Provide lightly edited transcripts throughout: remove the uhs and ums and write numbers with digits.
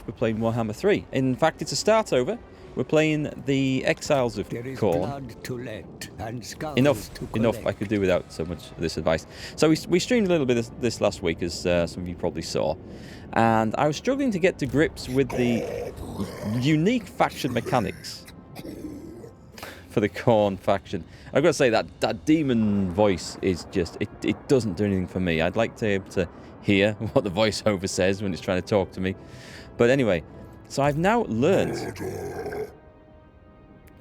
we're playing Warhammer 3. In fact, it's a start over. We're playing the Exiles of Khorne. Enough I could do without so much of this advice. So we streamed a little bit of this last week, as some of you probably saw. And I was struggling to get to grips with the unique faction mechanics for the Khorne faction. I've got to say that demon voice is just, it doesn't do anything for me. I'd like to be able to hear what the voiceover says when it's trying to talk to me. But anyway, so I've now learned...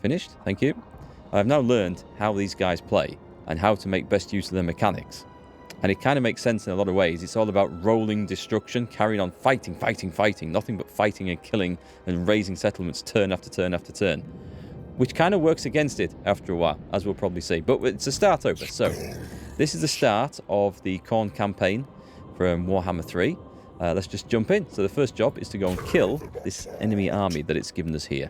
Finished? Thank you. I've now learned how these guys play and how to make best use of their mechanics. And it kind of makes sense in a lot of ways. It's all about rolling destruction, carrying on fighting, nothing but fighting and killing and raising settlements turn after turn after turn. Which kind of works against it after a while, as we'll probably see. But it's a start over. So, this is the start of the Khorne campaign from Warhammer 3. Let's just jump in. So the first job is to go and kill this enemy army that it's given us here.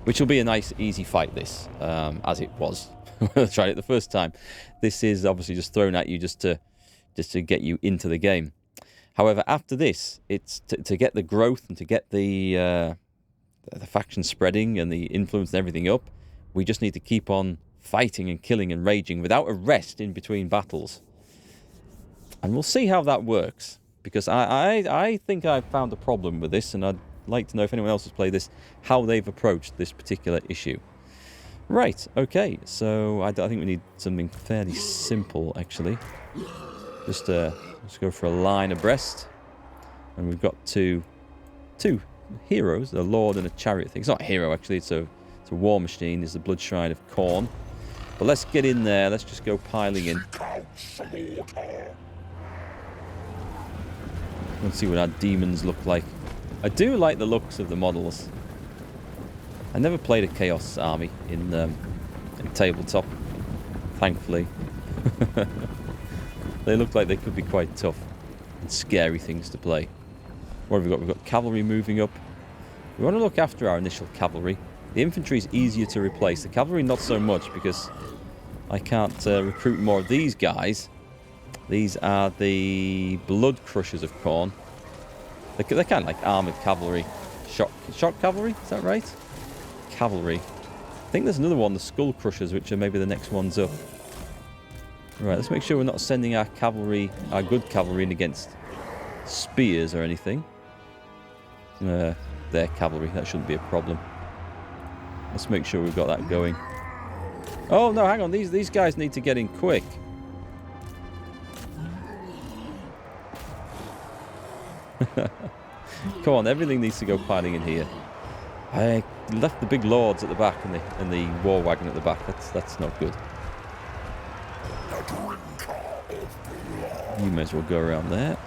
Which will be a nice, easy fight, this, as it was when I tried it the first time. This is obviously just thrown at you just to get you into the game. However, after this, it's to get the growth and to get the faction spreading and the influence and everything up. We just need to keep on fighting and killing and raging without a rest in between battles. And we'll see how that works, because I think I've found a problem with this, and I'd like to know if anyone else has played this, how they've approached this particular issue. Right, okay, so I think we need something fairly simple, actually. Just go for a line abreast. And we've got two heroes, a lord and a chariot thing. It's not a hero, actually, it's a war machine. It's the Blood Shrine of Khorne. But let's get in there, let's just go piling in. Let's see what our demons look like. I do like the looks of the models. I never played a Chaos army in tabletop, thankfully. They look like they could be quite tough and scary things to play. What have we got? We've got cavalry moving up. We want to look after our initial cavalry. The infantry is easier to replace. The cavalry not so much, because I can't recruit more of these guys. These are the Blood Crushers of Khorne. They're kind of like armoured cavalry. Shock cavalry? Is that right? Cavalry. I think there's another one, the Skull Crushers, which are maybe the next ones up. Right, let's make sure we're not sending our cavalry, our good cavalry, in against spears or anything. Their cavalry, that shouldn't be a problem. Let's make sure we've got that going. Oh no, hang on, these guys need to get in quick. Come on, everything needs to go piling in here. I left the big lords at the back and the war wagon at the back. That's not good. You may as well go around there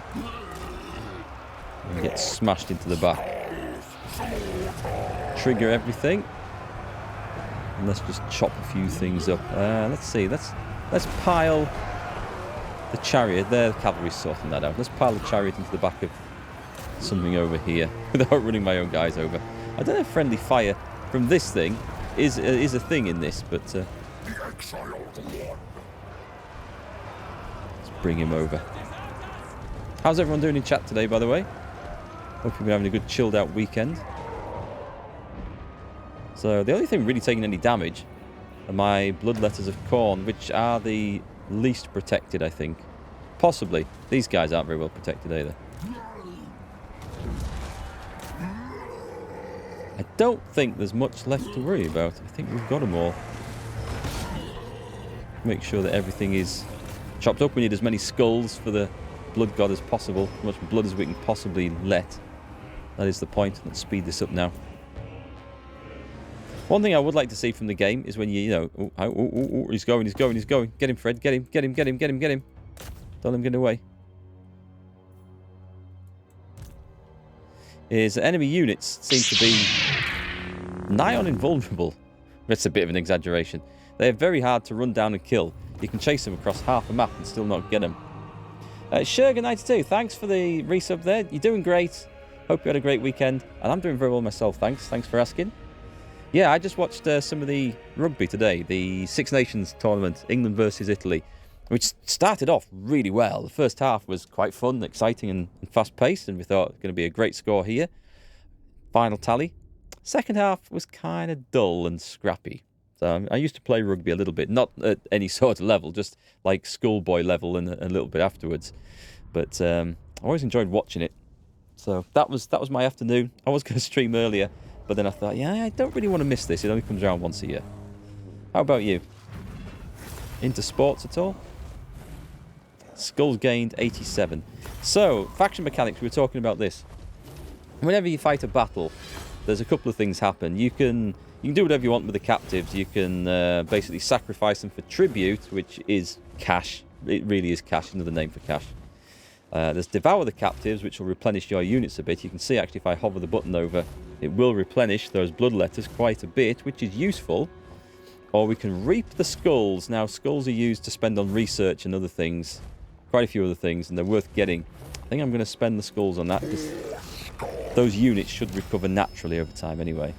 and get smashed into the back. Trigger everything. And let's just chop a few things up. Let's see. Let's pile the chariot. There, the cavalry's sorting that out. Let's pile the chariot into the back of something over here without running my own guys over. I don't know if friendly fire from this thing is a thing in this, but let's bring him over. How's everyone doing in chat today, by the way? Hope you've been having a good chilled out weekend. So the only thing really taking any damage are my Bloodletters of Khorne, which are the least protected, I think. Possibly. These guys aren't very well protected either. I don't think there's much left to worry about. I think we've got them all. Make sure that everything is chopped up. We need as many skulls for the blood god as possible. As much blood as we can possibly let. That is the point. Let's speed this up now. One thing I would like to see from the game is when you know... he's going. Get him, Fred. Get him. Don't let him get away. Is enemy units seem to be nigh on invulnerable. That's a bit of an exaggeration. They are very hard to run down and kill. You can chase them across half a map and still not get them. Sherga92, thanks for the resub there. You're doing great. Hope you had a great weekend. And I'm doing very well myself, thanks. Thanks for asking. Yeah, I just watched some of the rugby today. The Six Nations tournament, England versus Italy. which started off really well. The first half was quite fun, exciting, and fast-paced, and we thought it was going to be a great score here. Final tally. Second half was kind of dull and scrappy. So I used to play rugby a little bit, not at any sort of level, just like schoolboy level and a little bit afterwards. But I always enjoyed watching it. So that was my afternoon. I was going to stream earlier, but then I thought, yeah, I don't really want to miss this. It only comes around once a year. How about you? Into sports at all? Skulls gained 87. So, faction mechanics, we were talking about this. Whenever you fight a battle, there's a couple of things happen. You can do whatever you want with the captives. You can basically sacrifice them for tribute, which is cash. It really is cash, another name for cash. There's devour the captives, which will replenish your units a bit. You can see actually if I hover the button over, it will replenish those blood letters quite a bit, which is useful. Or we can reap the skulls. Now, skulls are used to spend on research and other things. Quite a few other things, and they're worth getting. I think I'm going to spend the skulls on that, because those units should recover naturally over time anyway.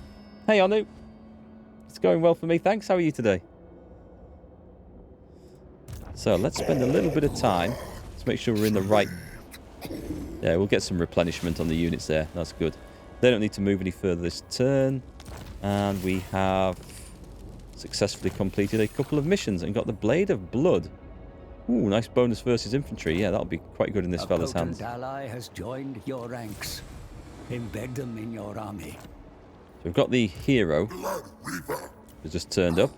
Hey, Anu. It's going well for me, thanks. How are you today? So, let's spend a little bit of time. Let's make sure we're in the right... Yeah, we'll get some replenishment on the units there. That's good. They don't need to move any further this turn. And we have successfully completed a couple of missions and got the Blade of Blood. Ooh, nice bonus versus infantry. Yeah, that'll be quite good in this fella's hands. A potent ally has joined your ranks. Embed them in your army. So we've got the hero who's just turned up.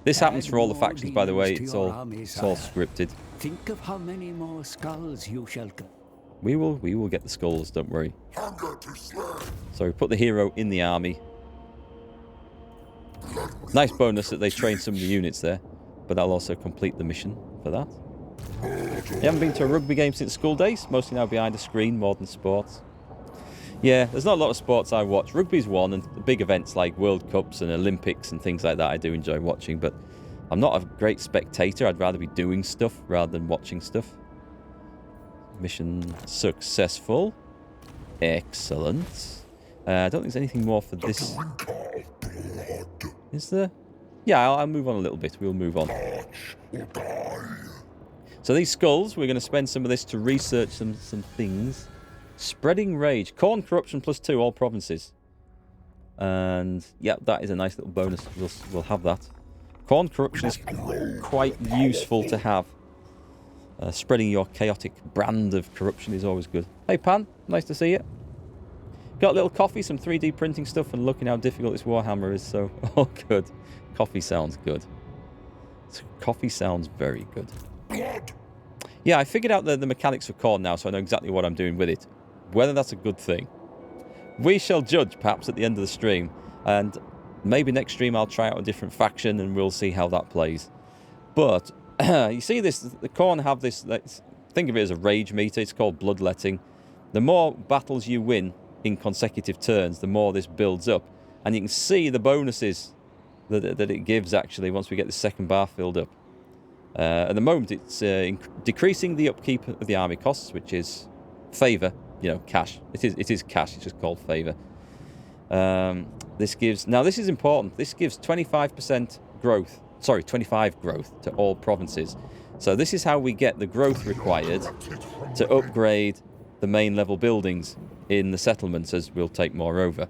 This happens for all the factions, by the way. It's all scripted. Think of how many more skulls you shall get. We will get the skulls, don't worry. So we put the hero in the army. Nice bonus that they train some of the units there, but that'll also complete the mission for that. You haven't been to a rugby game since school days? Mostly now behind a screen, more than sports. Yeah, there's not a lot of sports I watch. Rugby's one, and the big events like World Cups and Olympics and things like that I do enjoy watching, but I'm not a great spectator. I'd rather be doing stuff rather than watching stuff. Mission successful. Excellent. I don't think there's anything more for this. Is there? Yeah, I'll move on a little bit. We'll move on. So these skulls, we're going to spend some of this to research some things. Spreading Rage. Khorne Corruption +2, all provinces. And, yeah, that is a nice little bonus. We'll have that. Khorne Corruption is quite useful to have. Spreading your chaotic brand of corruption is always good. Hey, Pan. Nice to see you. Got a little coffee, some 3D printing stuff, and looking how difficult this Warhammer is, so all good. Coffee sounds good. Coffee sounds very good. Yeah, I figured out the mechanics for Khorne now, so I know exactly what I'm doing with it. Whether that's a good thing, we shall judge perhaps at the end of the stream, and maybe next stream I'll try out a different faction and we'll see how that plays. But you see this, the Khorne have this, think of it as a rage meter. It's called bloodletting. The more battles you win in consecutive turns, the more this builds up, and you can see the bonuses that it gives actually once we get the second bar filled up. At the moment it's decreasing the upkeep of the army costs, which is favour, you know, cash. It is cash, it's just called favour. This gives, now this is important, this gives 25% growth, sorry, 25 growth to all provinces. So this is how we get the growth required to upgrade the main level buildings in the settlements, as we'll take more over.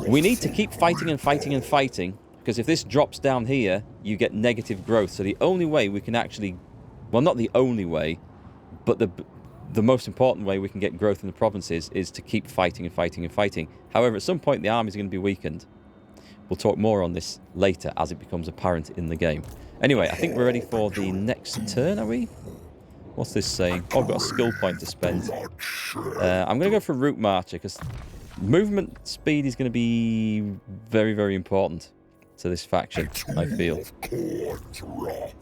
We need to keep fighting and fighting and fighting, because if this drops down here, you get negative growth. So the only way we can actually, well, not the only way, but the most important way we can get growth in the provinces is to keep fighting and fighting and fighting. However, at some point the armies are going to be weakened. We'll talk more on this later as it becomes apparent in the game. Anyway, I think we're ready for the next turn, are we? What's this saying? Oh, I've got a skill point to spend. I'm going to go for Route Marcher, because movement speed is going to be very, very important to this faction, I feel.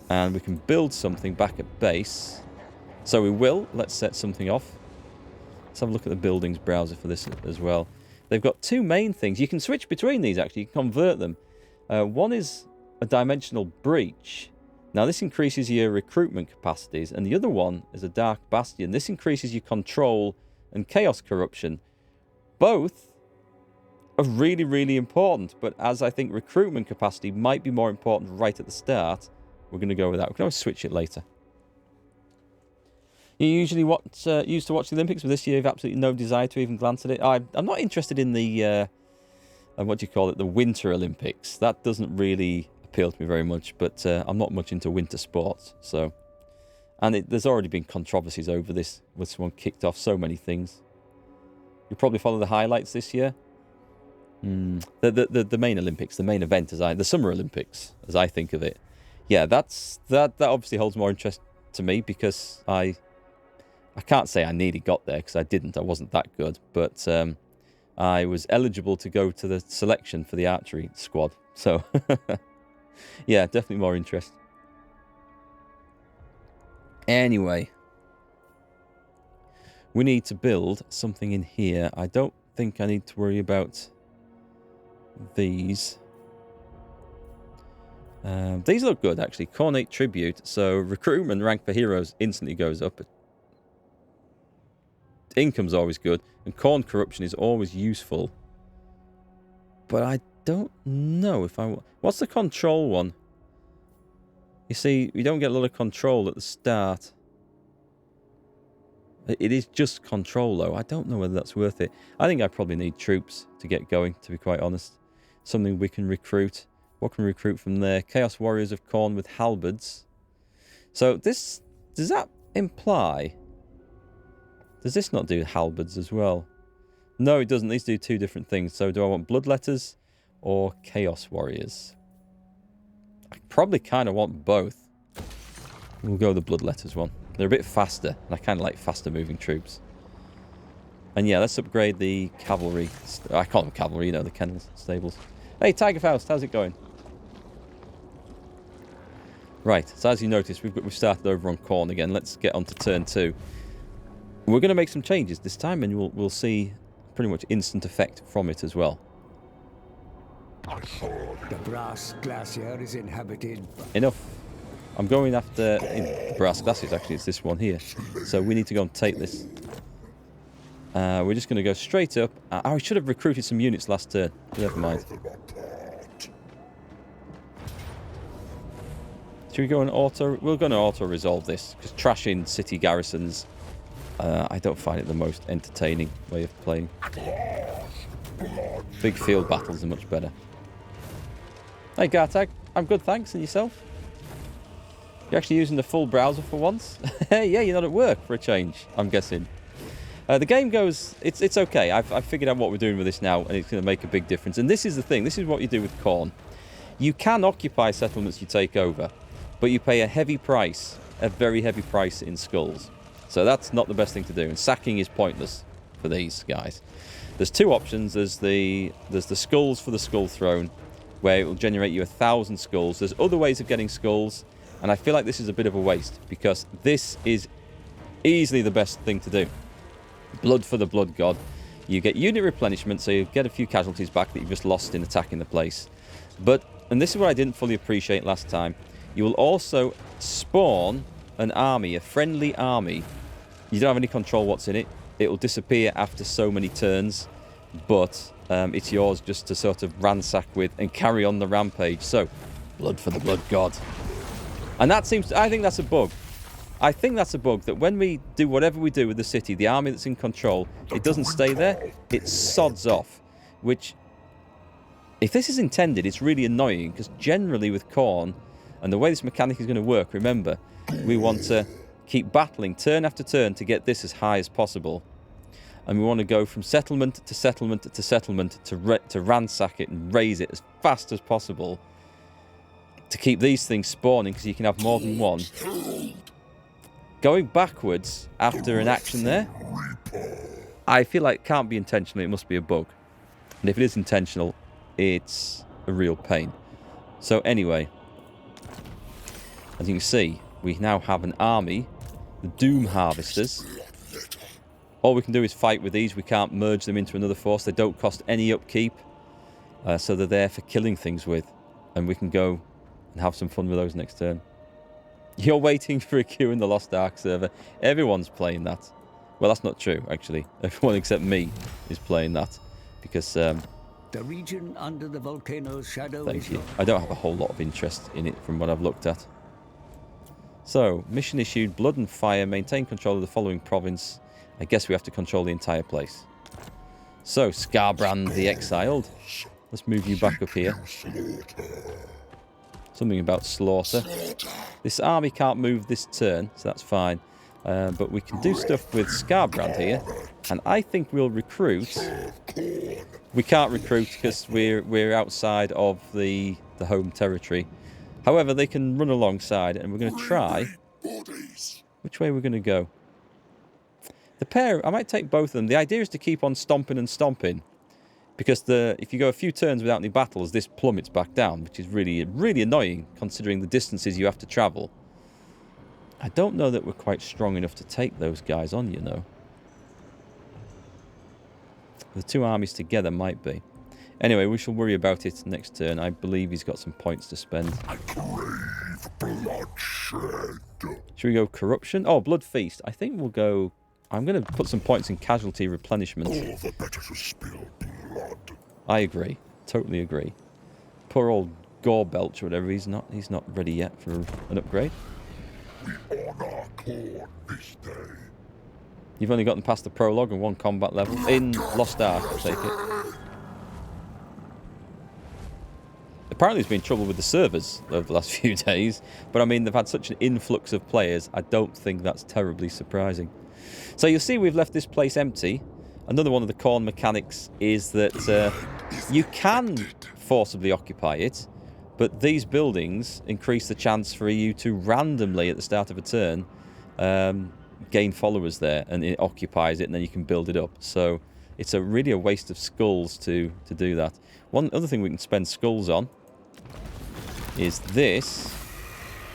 And we can build something back at base. So we will. Let's set something off. Let's have a look at the buildings browser for this as well. They've got two main things. You can switch between these, actually. You can convert them. One is a dimensional breach. Now, this increases your recruitment capacities. And the other one is a dark bastion. This increases your control and chaos corruption. Both are really, really important. But as I think recruitment capacity might be more important right at the start, We're going to go with that. We can always switch it later. You usually used to watch the Olympics, but this year you have absolutely no desire to even glance at it. I'm not interested in the, what do you call it, the Winter Olympics. That doesn't really appeal to me very much, but I'm not much into winter sports. So, and there's already been controversies over this, where someone kicked off so many things. You'll probably follow the highlights this year. The main Olympics, the main event, the Summer Olympics, as I think of it. Yeah, that obviously holds more interest to me because I can't say I nearly got there because I didn't. I wasn't that good, but I was eligible to go to the selection for the archery squad. So, yeah, definitely more interest. Anyway, we need to build something in here. I don't think I need to worry about these. These look good, actually. Khorne Tribute. So recruitment rank for heroes instantly goes up. Income's always good. And Khorne Corruption is always useful. But I don't know if I... What's the control one? You see, we don't get a lot of control at the start. It is just control, though. I don't know whether that's worth it. I think I probably need troops to get going, to be quite honest. Something we can recruit. What can we recruit from there? Chaos Warriors of Khorne with halberds. So this... Does that imply... Does this not do halberds as well? No, it doesn't. These do two different things. So do I want Bloodletters or Chaos Warriors? I probably kind of want both. We'll go the Bloodletters one. They're a bit faster, and I kind of like faster moving troops. And yeah, let's upgrade the cavalry. I call them cavalry, you know, the kennels, stables. Hey, Tiger Faust, how's it going? Right, so as you notice, we've started over on Khorne again. Let's get on to turn 2. We're going to make some changes this time, and we'll see pretty much instant effect from it as well. The Brass Glacier is inhabited. Enough. I'm going after Brass Glaciers, actually. It's this one here. So we need to go and take this. We're just going to go straight up. I should have recruited some units last turn. Never mind. Should we go and auto... We're going to auto-resolve this, because trashing city garrisons... I don't find it the most entertaining way of playing. Big field battles are much better. Hey Gartag, I'm good, thanks. And yourself? You're actually using the full browser for once? Yeah, you're not at work for a change, I'm guessing. The game goes... It's okay. I've figured out what we're doing with this now, and it's going to make a big difference. And this is the thing. This is what you do with Khorne. You can occupy settlements you take over, but you pay a heavy price, a very heavy price in skulls. So that's not the best thing to do, and sacking is pointless for these guys. There's two options. There's the skulls for the skull throne, where it will generate you 1,000 skulls. There's other ways of getting skulls, and I feel like this is a bit of a waste, because this is easily the best thing to do. Blood for the blood god. You get unit replenishment, so you get a few casualties back that you've just lost in attacking the place. But, and this is what I didn't fully appreciate last time, you will also spawn an army, a friendly army. You don't have any control what's in it. It will disappear after so many turns, but it's yours just to sort of ransack with and carry on the rampage. So, blood for the blood god. And that seems... I think that's a bug. I think that's a bug, that when we do whatever we do with the city, the army that's in control, it doesn't stay there. It sods off. Which, if this is intended, it's really annoying, because generally with Khorne, and the way this mechanic is going to work, remember, we want to keep battling turn after turn to get this as high as possible. And we want to go from settlement to settlement to settlement to ransack it and raise it as fast as possible to keep these things spawning, because you can have more than one. Going backwards after an action there, I feel like it can't be intentional, it must be a bug. And if it is intentional, it's a real pain. So anyway, as you can see, we now have an army, the Doom Harvesters. All we can do is fight with these. We can't merge them into another force. They don't cost any upkeep. So they're there for killing things with. And we can go and have some fun with those next turn. You're waiting for a queue in the Lost Ark server. Everyone's playing that. Well, that's not true, actually. Everyone except me is playing that. Because... the region under the volcano's shadow. Thank you. I don't have a whole lot of interest in it from what I've looked at. So, mission issued, blood and fire, maintain control of the following province. I guess we have to control the entire place. So, Scarbrand the Exiled. Let's move you back up here. Something about slaughter. This army can't move this turn, so that's fine. But we can do stuff with Scarbrand here. And I think we'll recruit. We can't recruit because we're outside of the home territory. However, they can run alongside, and we're going to try. Which way are we going to go? The pair, I might take both of them. The idea is to keep on stomping and stomping. Because if you go a few turns without any battles, this plummets back down, which is really, really annoying considering the distances you have to travel. I don't know that we're quite strong enough to take those guys on, you know. The two armies together might be. Anyway, we shall worry about it next turn. I believe he's got some points to spend. I crave bloodshed. Should we go corruption? Oh, blood feast. I think we'll go... I'm going to put some points in casualty replenishment. All the better to spill blood. I agree. Totally agree. Poor old Gorebelch or whatever. He's not ready yet for an upgrade. We honor Khorne this day. You've only gotten past the prologue and 1 combat level. In Lost Ark, I'll take it. Apparently there's been trouble with the servers over the last few days. But I mean, they've had such an influx of players. I don't think that's terribly surprising. So you'll see we've left this place empty. Another one of the Khorne mechanics is that you can forcibly occupy it, but these buildings increase the chance for you to randomly, at the start of a turn, gain followers there, and it occupies it, and then you can build it up. So it's really a waste of skulls to do that. One other thing we can spend skulls on is this.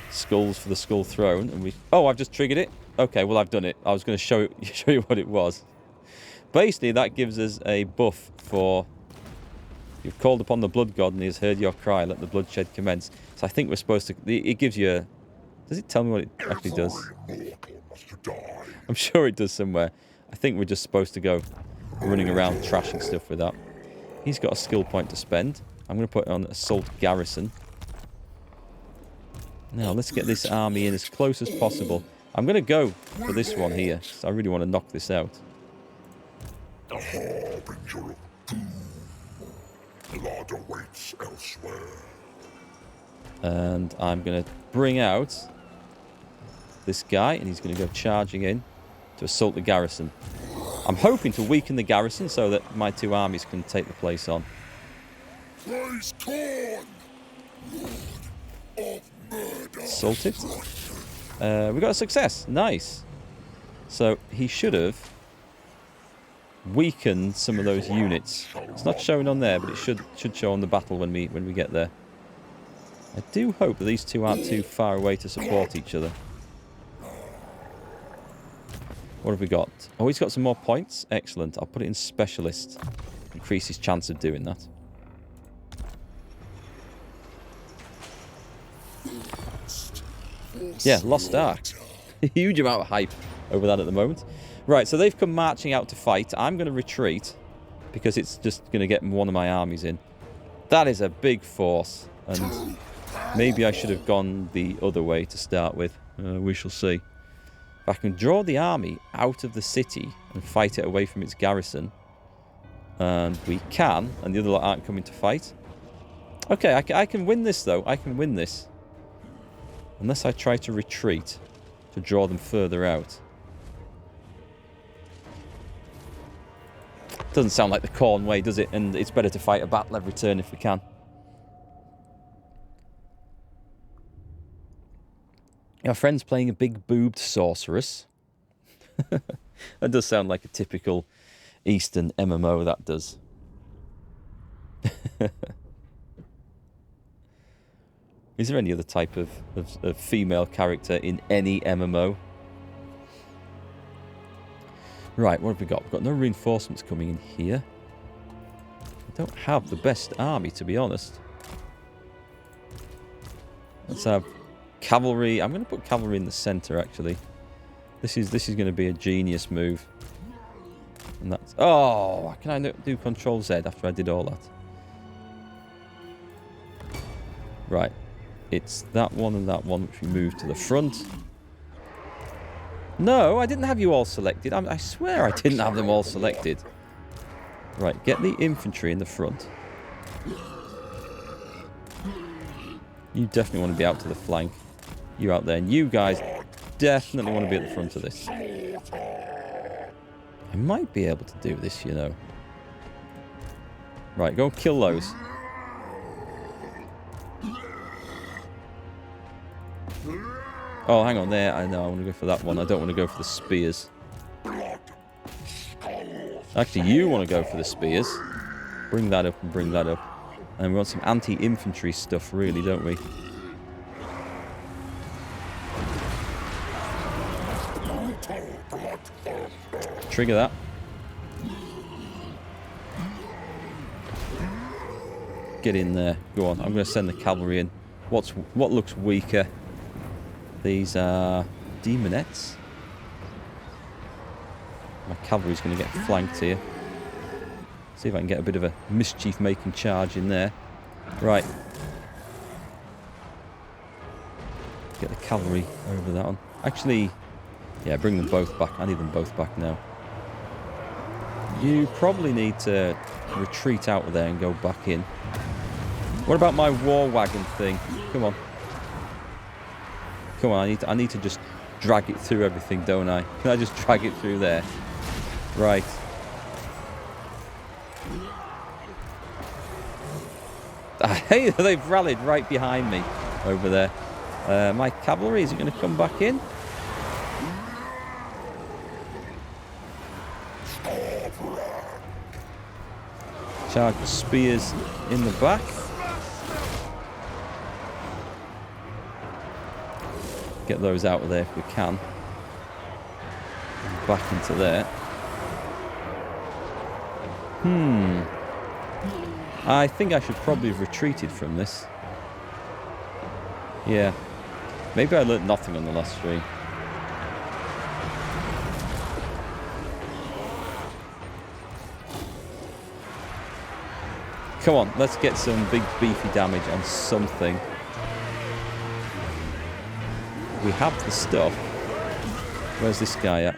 Skulls for the Skull Throne. And oh, I've just triggered it. Okay, well, I've done it. I was going to show you what it was. Basically, that gives us a buff for... You've called upon the blood god and he has heard your cry. Let the bloodshed commence. So I think we're supposed to... It gives you a... Does it tell me what it actually does? I'm sure it does somewhere. I think we're just supposed to go running around trashing stuff with that. He's got a skill point to spend. I'm going to put it on Assault Garrison. Now, let's get this army in as close as possible. I'm going to go for this one here, because I really want to knock this out. The harbinger of doom. Blood awaits elsewhere. And I'm going to bring out this guy, and he's going to go charging in to assault the garrison. I'm hoping to weaken the garrison so that my two armies can take the place on. Praise Khorne, Lord of murder. Assault it. We got a success. Nice. So he should have weakened some of those units. It's not showing on there, but it should show on the battle when we get there. I do hope that these two aren't too far away to support each other. What have we got? Oh, he's got some more points. Excellent. I'll put it in specialist. Increase his chance of doing that. Yeah, Lost Ark. A huge amount of hype over that at the moment. Right, so they've come marching out to fight. I'm going to retreat because it's just going to get one of my armies in. That is a big force, and maybe I should have gone the other way to start with. We shall see. If I can draw the army out of the city and fight it away from its garrison, and we can, and the other lot aren't coming to fight. Okay, I can win this, though. I can win this. Unless I try to retreat to draw them further out. Doesn't sound like the Khorne way, does it? And it's better to fight a battle every turn if we can. Our friend's playing a big-boobed sorceress. That does sound like a typical Eastern MMO, that does. Is there any other type of female character in any MMO? Right, what have we got? We've got no reinforcements coming in here. We don't have the best army, to be honest. Let's have cavalry. I'm going to put cavalry in the centre, actually. This is going to be a genius move. And that's... Oh, can I do Control Z after I did all that? Right. It's that one and that one which we move to the front. No, I didn't have you all selected. I swear I didn't have them all selected. Right, get the infantry in the front. You definitely want to be out to the flank. You out there. And you guys definitely want to be at the front of this. I might be able to do this, you know. Right, go and kill those. Oh, hang on there. I know, I want to go for that one. I don't want to go for the spears. Actually, you want to go for the spears. Bring that up and bring that up. And we want some anti-infantry stuff, really, don't we? Trigger that. Get in there. Go on. I'm going to send the cavalry in. What looks weaker? These are demonettes. My cavalry's going to get flanked here. See if I can get a bit of a mischief-making charge in there. Right. Get the cavalry over that one. Actually, yeah, bring them both back. I need them both back now. You probably need to retreat out of there and go back in. What about my war wagon thing? Come on. Come on, I need to just drag it through everything, don't I? Can I just drag it through there? Right. Hey, they've rallied right behind me over there. My cavalry, is it going to come back in? Charge the spears in the back. Get those out of there if we can. Back into there. I think I should probably have retreated from this. Yeah. Maybe I learnt nothing on the last stream. Come on, let's get some big beefy damage on something. We have the stuff. Where's this guy at?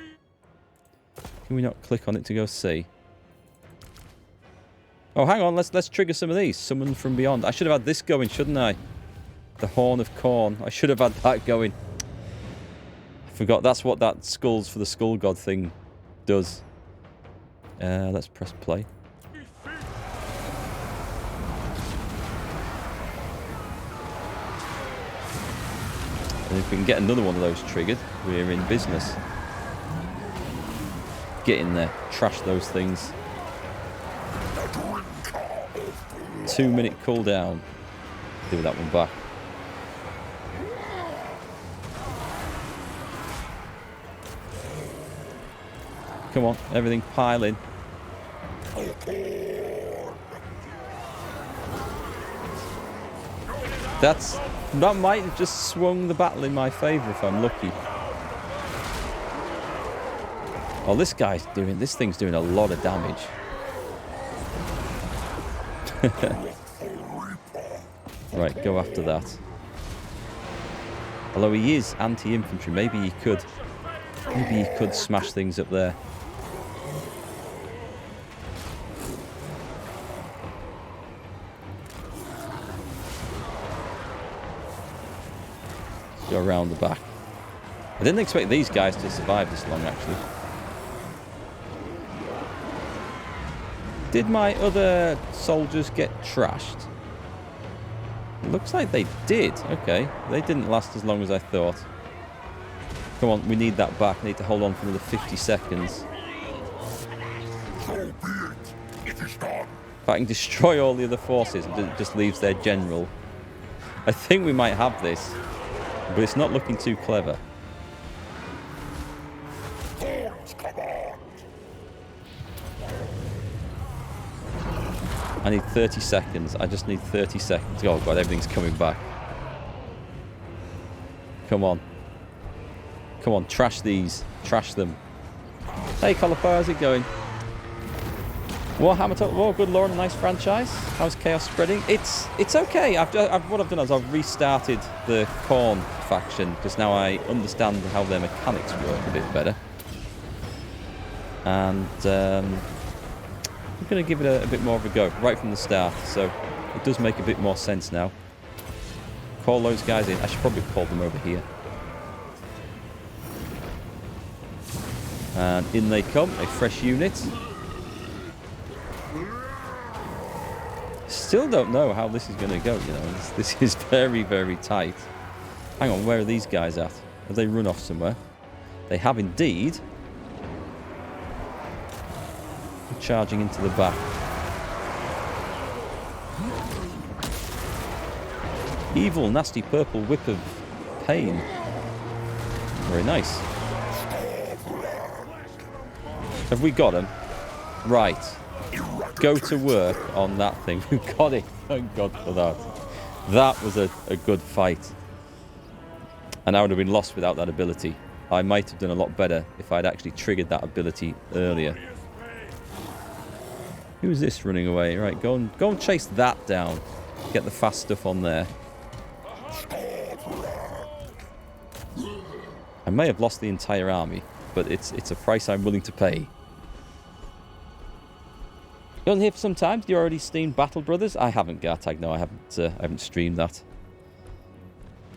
Can we not click on it to go see? Oh, hang on. Let's trigger some of these. Summon from beyond. I should have had this going, shouldn't I? The Horn of Khorne. I should have had that going. I forgot. That's what that Skulls for the Skull God thing does. Let's press play. And if we can get another one of those triggered, we're in business. Get in there. Trash those things. 2-minute cooldown. Do that one back. Come on, everything pile in. That might have just swung the battle in my favour if I'm lucky. Oh, this thing's doing a lot of damage. Right, go after that. Although he is anti-infantry, maybe he could smash things up there. Go around the back. I didn't expect these guys to survive this long, actually. Did my other soldiers get trashed? It looks like they did. Okay. They didn't last as long as I thought. Come on, we need that back. I need to hold on for another 50 seconds. If I can destroy all the other forces, it just leaves their general. I think we might have this, but it's not looking too clever. I need 30 seconds. I just need 30 seconds. Oh god, everything's coming back. Come on. Come on, trash these. Trash them. Hey, Cauliflower, how's it going? Warhammer Total War, good lore and a nice franchise. How's chaos spreading? It's okay. What I've done is I've restarted the Khorne faction because now I understand how their mechanics work a bit better. And I'm going to give it a bit more of a go right from the start. So it does make a bit more sense now. Call those guys in. I should probably call them over here. And in they come, a fresh unit. Still don't know how this is going to go, you know. This is very, very tight. Hang on, where are these guys at? Have they run off somewhere? They have indeed. Charging into the back. Evil, nasty purple whip of pain. Very nice. Have we got him? Right. Go to work on that thing. We've got it. Thank God for that. That was a good fight. And I would have been lost without that ability. I might have done a lot better if I'd actually triggered that ability earlier. Who's this running away? Right, go and chase that down. Get the fast stuff on there. I may have lost the entire army, but it's a price I'm willing to pay. You on here for some time? Do you already stream Battle Brothers? I haven't, Gartag. No, I haven't streamed that.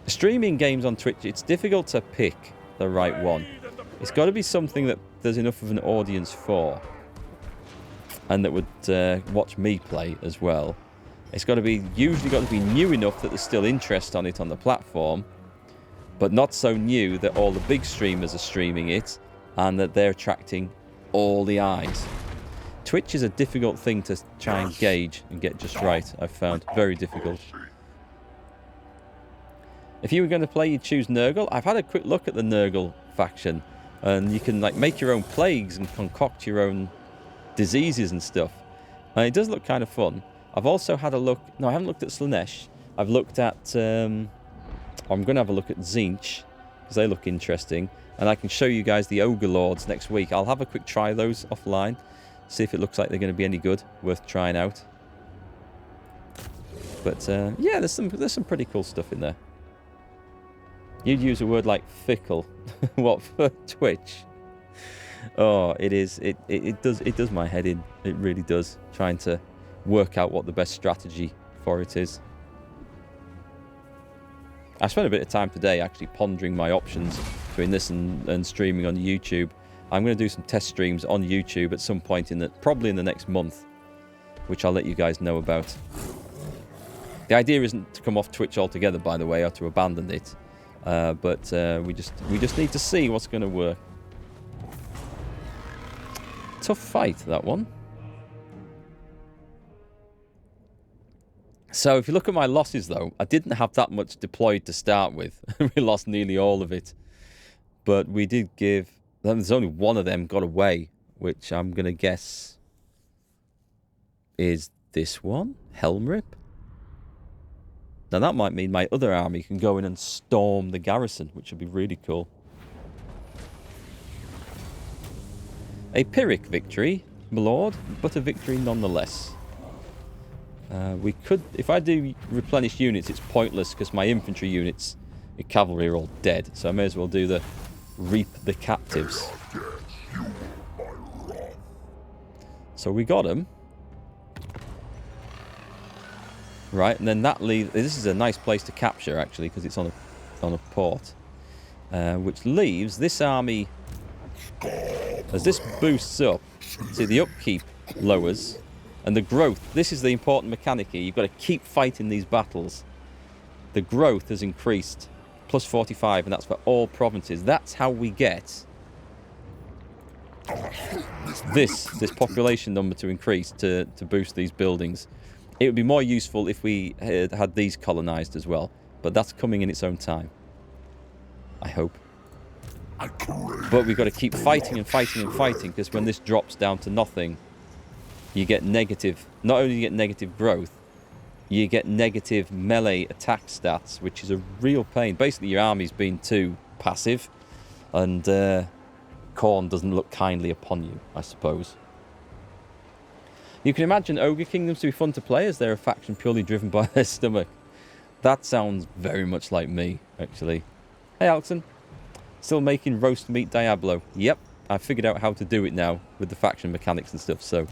Streaming games on Twitch, it's difficult to pick the right one. It's got to be something that there's enough of an audience for, and that would watch me play as well. It's usually got to be new enough that there's still interest on it on the platform, but not so new that all the big streamers are streaming it and that they're attracting all the eyes. Twitch is a difficult thing to try and gauge and get just right, I've found. Very difficult. If you were going to play, you'd choose Nurgle. I've had a quick look at the Nurgle faction, and you can like make your own plagues and concoct your own diseases and stuff. And it does look kind of fun. I've also had a look... No, I haven't looked at Slaanesh. I've looked at... I'm going to have a look at Tzeentch, because they look interesting. And I can show you guys the Ogre Lords next week. I'll have a quick try those offline. See if it looks like they're going to be any good. Worth trying out. But, yeah, there's some pretty cool stuff in there. You'd use a word like fickle. What, for Twitch? Oh, it is. It does my head in. It really does. Trying to work out what the best strategy for it is. I spent a bit of time today actually pondering my options between this and streaming on YouTube. I'm going to do some test streams on YouTube at some point probably in the next month, which I'll let you guys know about. The idea isn't to come off Twitch altogether, by the way, or to abandon it, but we just need to see what's going to work. Tough fight, that one. So if you look at my losses, though, I didn't have that much deployed to start with. We lost nearly all of it. But we did give... There's only one of them got away, which I'm going to guess is this one, Helmrip. Now that might mean my other army can go in and storm the garrison, which would be really cool. A Pyrrhic victory, my lord, but a victory nonetheless. We could, if I do replenish units, it's pointless because my infantry units, the cavalry are all dead. So I may as well do the reap the captives. So we got them. Right, and then that leaves... This is a nice place to capture, actually, because it's on a port. Which leaves this army... As this boosts up, see the upkeep lowers, and the growth... This is the important mechanic here. You've got to keep fighting these battles. The growth has increased. Plus 45, and that's for all provinces. That's how we get... This population number to increase to boost these buildings. It would be more useful if we had these colonized as well. But that's coming in its own time. I hope. But we've got to keep fighting and fighting and fighting, because when this drops down to nothing, you get negative... Not only do you get negative growth, you get negative melee attack stats, which is a real pain. Basically, your army's been too passive, and Khorne doesn't look kindly upon you, I suppose. You can imagine Ogre Kingdoms to be fun to play as they're a faction purely driven by their stomach. That sounds very much like me, actually. Hey, Alexon. Still making roast meat Diablo. Yep, I figured out how to do it now with the faction mechanics and stuff, so